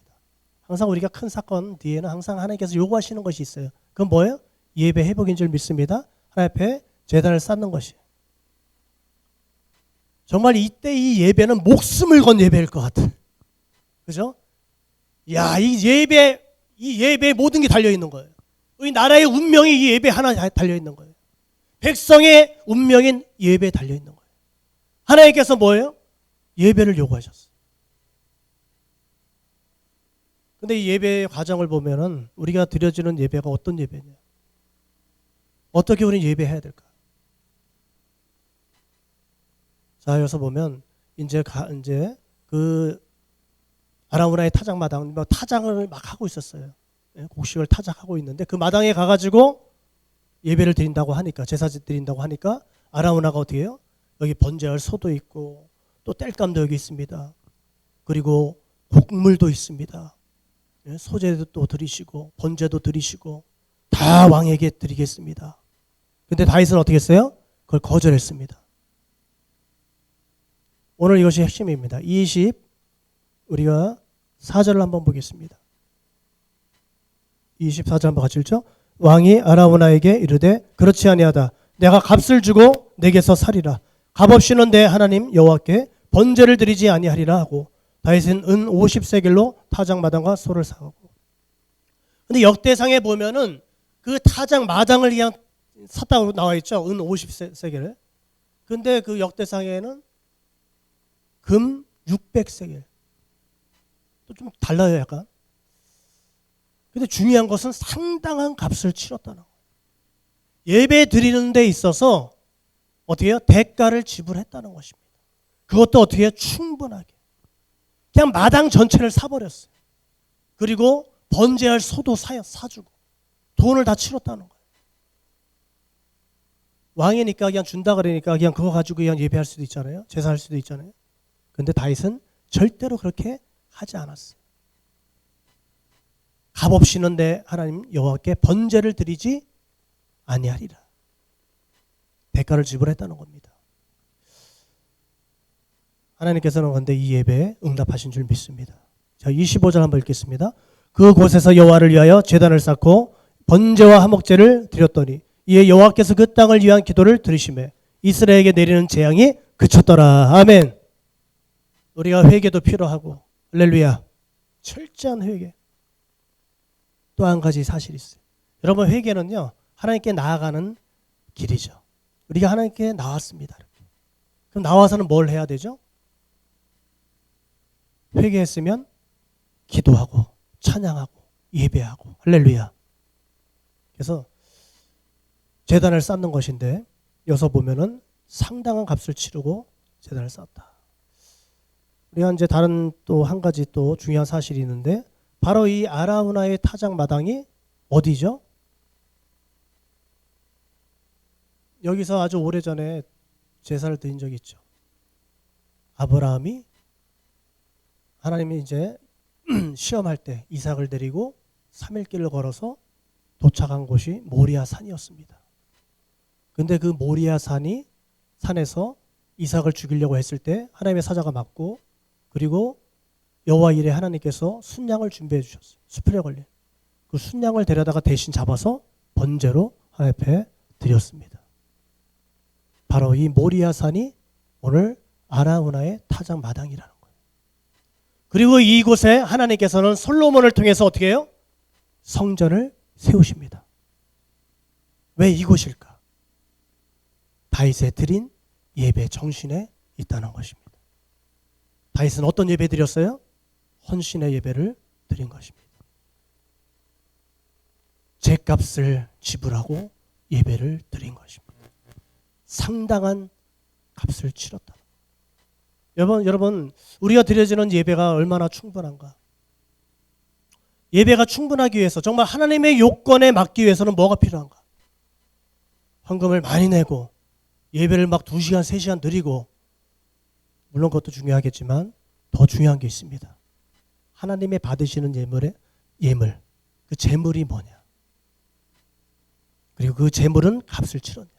항상 우리가 큰 사건 뒤에는 항상 하나님께서 요구하시는 것이 있어요. 그건 뭐예요? 예배 회복인 줄 믿습니다. 하나님 앞에 제단을 쌓는 것이에요. 정말 이때 이 예배는 목숨을 건 예배일 것 같아요. 그죠? 야, 이 예배에 모든 게 달려있는 거예요. 우리 나라의 운명이 이 예배 하나 달려있는 거예요. 백성의 운명인 예배에 달려있는 거예요. 하나님께서 뭐예요? 예배를 요구하셨어요. 근데 이 예배의 과정을 보면은 우리가 드려지는 예배가 어떤 예배냐? 어떻게 우리는 예배해야 될까? 자, 여기서 보면 이제 그 아라우나의 타작마당, 타작을 막 하고 있었어요. 곡식을 타작하고 있는데 그 마당에 가가지고 예배를 드린다고 하니까, 제사 드린다고 하니까 아라우나가 어떻게 해요? 여기 번제할 소도 있고 또 땔감도 여기 있습니다. 그리고 곡물도 있습니다. 소제도 또 드리시고 번제도 드리시고 다 왕에게 드리겠습니다. 근데 다윗은 어떻게 했어요? 그걸 거절했습니다. 오늘 이것이 핵심입니다. 우리가 4절을 한번 보겠습니다. 24절 한번 같이 읽죠. 왕이 아라우나에게 이르되 그렇지 아니하다. 내가 값을 주고 내게서 살이라. 값 없이는 내 하나님 여호와께 번제를 드리지 아니하리라 하고 다윗은 은 50세겔로 타작마당과 소를 사고. 근데 역대상에 보면은 그 타작마당을 그냥 샀다고 나와 있죠. 은 50세겔. 근데 그 역대상에는 금 600세겔. 또 좀 달라요, 약간. 근데 중요한 것은 상당한 값을 치렀다는 거예요. 예배 드리는 데 있어서 어떻게 해요? 대가를 지불했다는 것입니다. 그것도 어떻게 해요? 충분하게. 그냥 마당 전체를 사버렸어요. 그리고 번제할 소도 사주고 돈을 다 치렀다는 거예요. 왕이니까 그냥 준다 그러니까 그냥 그거 가지고 그냥 예배할 수도 있잖아요. 제사할 수도 있잖아요. 근데 다윗은 절대로 그렇게 하지 않았어요. 값 없이는 내 하나님 여호와께 번제를 드리지 아니하리라. 대가를 지불했다는 겁니다. 하나님께서는 그런데 이 예배에 응답하신 줄 믿습니다. 자, 25절 한번 읽겠습니다. 그곳에서 여호와를 위하여 제단을 쌓고 번제와 화목제를 드렸더니 이에 여호와께서 그 땅을 위한 기도를 들으시매 이스라엘에게 내리는 재앙이 그쳤더라. 아멘. 우리가 회개도 필요하고 할렐루야. 철저한 회개. 또 한 가지 사실이 있어요. 여러분, 회개는요 하나님께 나아가는 길이죠. 우리가 하나님께 나왔습니다. 이렇게. 그럼 나와서는 뭘 해야 되죠? 회개했으면 기도하고 찬양하고 예배하고 할렐루야. 그래서 제단을 쌓는 것인데 여기서 보면은 상당한 값을 치르고 제단을 쌓았다. 우리가 이제 다른 또 한 가지 또 중요한 사실이 있는데 바로 이 아라우나의 타작 마당이 어디죠? 여기서 아주 오래전에 제사를 드린 적이 있죠. 아브라함이 하나님이 이제 시험할 때 이삭을 데리고 3일 길을 걸어서 도착한 곳이 모리아 산이었습니다. 근데 그 모리아 산에서 이삭을 죽이려고 했을 때 하나님의 사자가 맞고 그리고 여호와 이레 하나님께서 순양을 준비해 주셨어요. 수풀에 걸린 그 순양을 데려다가 대신 잡아서 번제로 하나님 앞에 드렸습니다. 바로 이 모리아 산이 오늘 아라우나의 타작 마당이라는 거예요. 그리고 이곳에 하나님께서는 솔로몬을 통해서 어떻게 해요? 성전을 세우십니다. 왜 이곳일까? 다윗의 드린 예배 정신에 있다는 것입니다. 다윗은 어떤 예배 드렸어요? 헌신의 예배를 드린 것입니다. 죗값을 지불하고 예배를 드린 것입니다. 상당한 값을 치렀다. 여러분, 우리가 드려지는 예배가 얼마나 충분한가? 예배가 충분하기 위해서 정말 하나님의 요건에 맞기 위해서는 뭐가 필요한가? 헌금을 많이 내고 예배를 막 2시간, 3시간 드리고 물론 그것도 중요하겠지만 더 중요한 게 있습니다. 하나님의 받으시는 예물 그 재물이 뭐냐? 그리고 그 재물은 값을 치렀냐?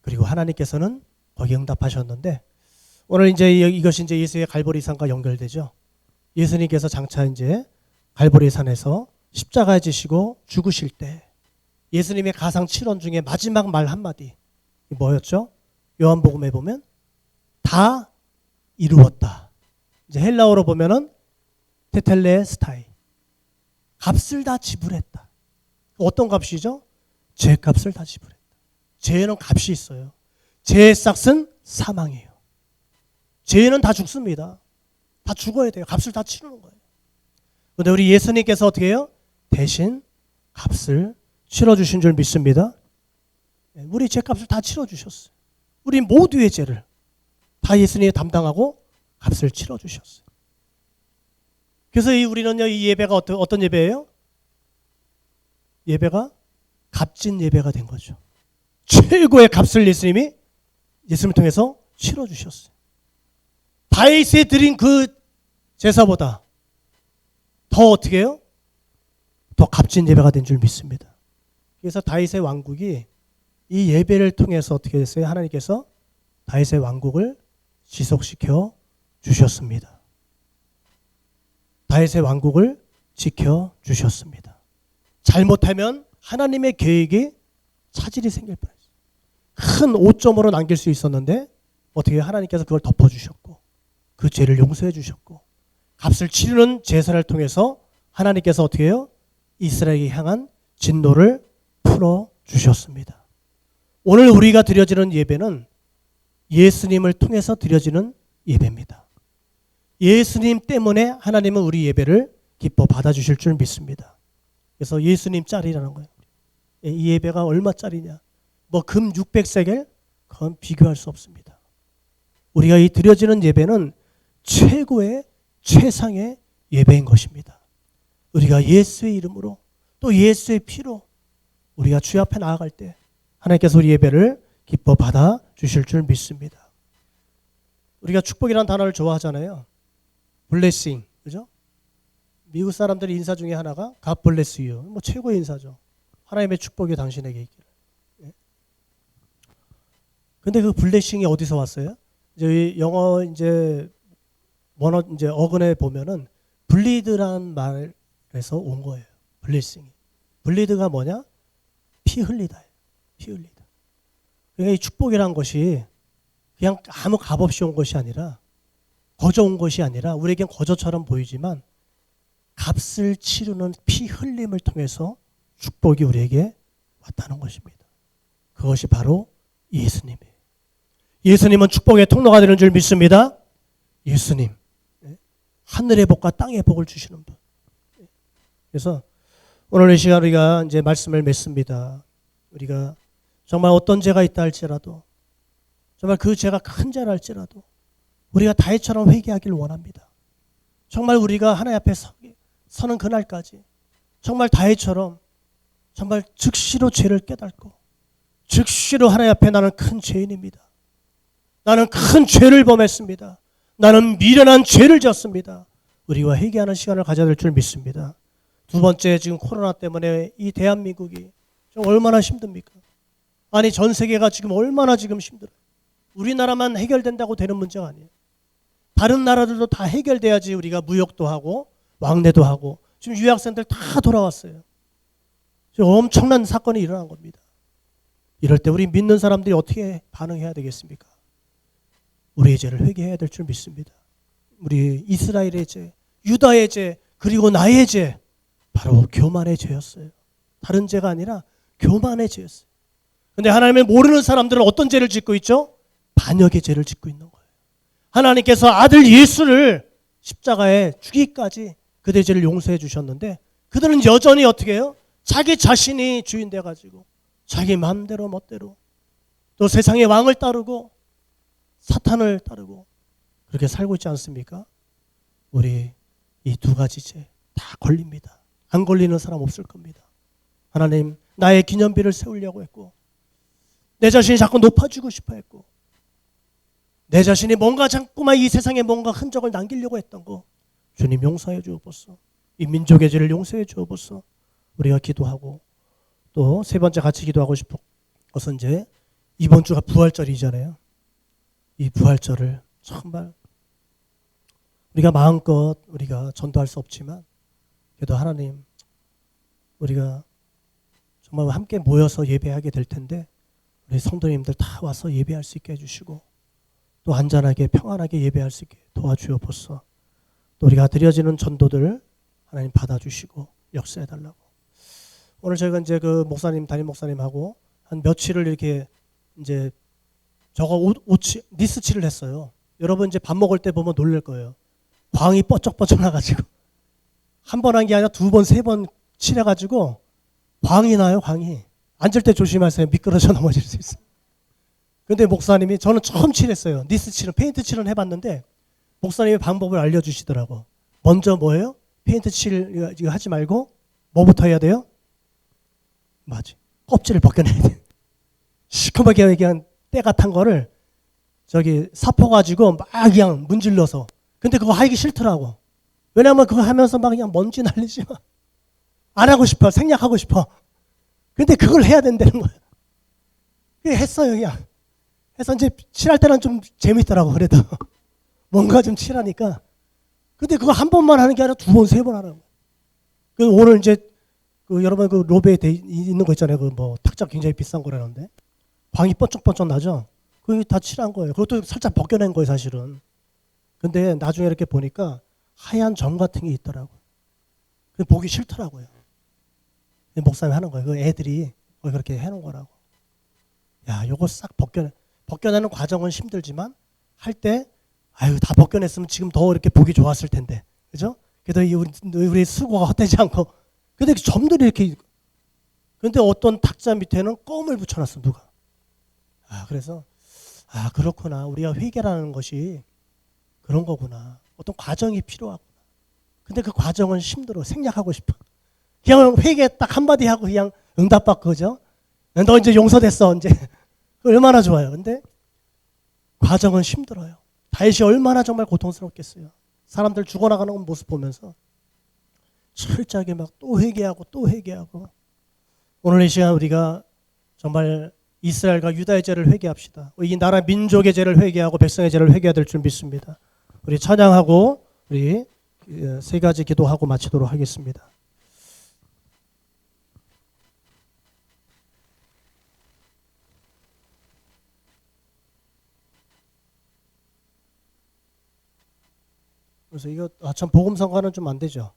그리고 하나님께서는 거기에 응답하셨는데 오늘 이제 이것이 이제 예수의 갈보리산과 연결되죠. 예수님께서 장차 이제 갈보리산에서 십자가에 지시고 죽으실 때 예수님의 가상 7원 중에 마지막 말 한마디 뭐였죠? 요한복음에 보면 다 이루었다. 이제 헬라어로 보면은 테텔레스타이. 값을 다 지불했다. 어떤 값이죠? 죄값을 다 지불했다. 죄는 값이 있어요. 죄의 싹은 사망이에요. 죄는 다 죽습니다. 다 죽어야 돼요. 값을 다 치르는 거예요. 그런데 우리 예수님께서 어떻게 해요? 대신 값을 치러주신 줄 믿습니다. 우리 죄값을 다 치러주셨어요. 우리 모두의 죄를 다 예수님이 담당하고 값을 치러주셨어요. 그래서 우리는요, 이 예배가 어떤 예배예요? 예배가 값진 예배가 된 거죠. 최고의 값을 예수님이 예수님을 통해서 치러주셨어요. 다윗이 드린 그 제사보다 더 어떻게 해요? 더 값진 예배가 된 줄 믿습니다. 그래서 다윗의 왕국이 이 예배를 통해서 어떻게 됐어요? 하나님께서 다윗의 왕국을 지속시켜 주셨습니다. 다윗의 왕국을 지켜주셨습니다. 잘못하면 하나님의 계획이 차질이 생길 뻔했어요. 큰 오점으로 남길 수 있었는데 어떻게 하나님께서 그걸 덮어주셨고 그 죄를 용서해 주셨고 값을 치르는 제사를 통해서 하나님께서 어떻게 해요? 이스라엘에게 향한 진노를 풀어주셨습니다. 오늘 우리가 드려지는 예배는 예수님을 통해서 드려지는 예배입니다. 예수님 때문에 하나님은 우리 예배를 기뻐 받아주실 줄 믿습니다. 그래서 예수님 짤이라는 거예요. 이 예배가 얼마짜리냐? 뭐 금 600세겔? 그건 비교할 수 없습니다. 우리가 이 드려지는 예배는 최고의 최상의 예배인 것입니다. 우리가 예수의 이름으로 또 예수의 피로 우리가 주 앞에 나아갈 때 하나님께서 우리 예배를 기뻐 받아 주실 줄 믿습니다. 우리가 축복이라는 단어를 좋아하잖아요. 블레싱, 그죠? 미국 사람들의 인사 중에 하나가 God bless you. 뭐 최고의 인사죠. 하나님의 축복이 당신에게 있기를. 예. 근데 그 블레싱이 어디서 왔어요? 이제 영어 이제 원어 이제 어근에 보면은 블리드라는 말에서 온 거예요. 블레싱이. 블리드가 뭐냐? 피 흘리다. 피 흘리다. 그러니까 이 축복이란 것이 그냥 아무 값 없이 온 것이 아니라 거저 온 것이 아니라 우리에겐 거저처럼 보이지만 값을 치르는 피 흘림을 통해서 축복이 우리에게 왔다는 것입니다. 그것이 바로 예수님이에요. 예수님은 축복의 통로가 되는 줄 믿습니다. 예수님. 하늘의 복과 땅의 복을 주시는 분. 그래서 오늘 이 시간 우리가 이제 말씀을 맺습니다. 우리가 정말 어떤 죄가 있다 할지라도 정말 그 죄가 큰 죄라 할지라도 우리가 다윗처럼 회개하기를 원합니다. 정말 우리가 하나님 앞에 서는 그날까지 정말 다윗처럼 정말 즉시로 죄를 깨닫고 즉시로 하나님 앞에 나는 큰 죄인입니다. 나는 큰 죄를 범했습니다. 나는 미련한 죄를 지었습니다. 우리와 회개하는 시간을 가져야 될 줄 믿습니다. 두 번째, 지금 코로나 때문에 이 대한민국이 좀 얼마나 힘듭니까? 아니 전 세계가 지금 얼마나 지금 힘들어요. 우리나라만 해결된다고 되는 문제가 아니에요. 다른 나라들도 다 해결돼야지 우리가 무역도 하고 왕래도 하고 지금 유학생들 다 돌아왔어요. 지금 엄청난 사건이 일어난 겁니다. 이럴 때 우리 믿는 사람들이 어떻게 반응해야 되겠습니까? 우리의 죄를 회개해야 될 줄 믿습니다. 우리 이스라엘의 죄, 유다의 죄, 그리고 나의 죄, 바로 교만의 죄였어요. 다른 죄가 아니라 교만의 죄였어요. 그런데 하나님을 모르는 사람들은 어떤 죄를 짓고 있죠? 반역의 죄를 짓고 있는 거예요. 하나님께서 아들 예수를 십자가에 죽이기까지 그들의 죄를 용서해 주셨는데 그들은 여전히 어떻게 해요? 자기 자신이 주인 돼가지고 자기 마음대로 멋대로 또 세상의 왕을 따르고 사탄을 따르고 그렇게 살고 있지 않습니까? 우리 이 두 가지 죄 다 걸립니다. 안 걸리는 사람 없을 겁니다. 하나님 나의 기념비를 세우려고 했고 내 자신이 자꾸 높아지고 싶어 했고 내 자신이 뭔가 자꾸만 이 세상에 뭔가 흔적을 남기려고 했던 거 주님 용서해 주옵소서. 이 민족의 죄를 용서해 주옵소서. 우리가 기도하고 또 세 번째 같이 기도하고 싶은 것은 이제 이번 주가 부활절이잖아요. 이 부활절을 정말 우리가 마음껏 우리가 전도할 수 없지만 그래도 하나님 우리가 정말 함께 모여서 예배하게 될 텐데 우리 성도님들 다 와서 예배할 수 있게 해주시고 또 안전하게 평안하게 예배할 수 있게 도와주옵소서. 또 우리가 드려지는 전도들 하나님 받아주시고 역사해달라고. 오늘 저희가 이제 그 목사님 담임 목사님하고 한 며칠을 이렇게 이제 저거 니스칠을 했어요. 여러분 이제 밥 먹을 때 보면 놀랄 거예요. 광이 뻐쩍뻐쩍 나가지고 한 번 한 게 아니라 두 번, 세 번 칠해가지고 광이 나요, 광이. 앉을 때 조심하세요. 미끄러져 넘어질 수 있어요. 근데 목사님이 저는 처음 칠했어요. 니스칠은 페인트 칠은 해봤는데 목사님이 방법을 알려주시더라고. 먼저 뭐예요? 페인트 칠 이거 하지 말고 뭐부터 해야 돼요? 맞지. 껍질을 벗겨내야 돼. 시커멓게 그냥 때가 탄 거를 저기 사포 가지고 막 그냥 문질러서. 근데 그거 하기 싫더라고. 왜냐면 그거 하면서 막 그냥 먼지 날리지 마. 안 하고 싶어. 생략하고 싶어. 근데 그걸 해야 된다는 거야. 그게 했어요, 그냥. 해서 이제 칠할 때는 좀 재밌더라고, 그래도. 뭔가 좀 칠하니까. 근데 그거 한 번만 하는 게 아니라 두 번, 세 번 하는 거야. 그래서 오늘 이제 그 여러분 그 로베에 있는 거 있잖아요. 그 뭐 탁자 굉장히 비싼 거라는데. 광이 번쩍번쩍 나죠? 그게 다 칠한 거예요. 그것도 살짝 벗겨낸 거예요, 사실은. 근데 나중에 이렇게 보니까 하얀 점 같은 게 있더라고요. 그게 보기 싫더라고요. 목사님이 하는 거예요. 그 애들이 그렇게 해놓은 거라고. 야, 요거 싹 벗겨내는 과정은 힘들지만 할 때 아유 다 벗겨냈으면 지금 더 이렇게 보기 좋았을 텐데, 그죠? 그래도 우리 수고가 헛되지 않고. 근데 점들이 이렇게. 근데 어떤 탁자 밑에는 껌을 붙여놨어 누가. 그래서 그렇구나. 우리가 회개라는 것이 그런 거구나. 어떤 과정이 필요하구나. 근데 그 과정은 힘들어. 생략하고 싶어. 그냥 회개 딱 한마디 하고 그냥 응답받고, 그죠? 너 이제 용서됐어, 이제. 얼마나 좋아요. 근데 과정은 힘들어요. 다윗이 얼마나 정말 고통스럽겠어요. 사람들 죽어나가는 모습 보면서 철저하게 막 또 회개하고 또 회개하고. 오늘 이 시간 우리가 정말 이스라엘과 유다의 죄를 회개합시다. 이 나라 민족의 죄를 회개하고 백성의 죄를 회개해야 될 줄 믿습니다. 우리 찬양하고 우리 세 가지 기도하고 마치도록 하겠습니다. 그래서 이거 참 복음성과는 좀 안 되죠.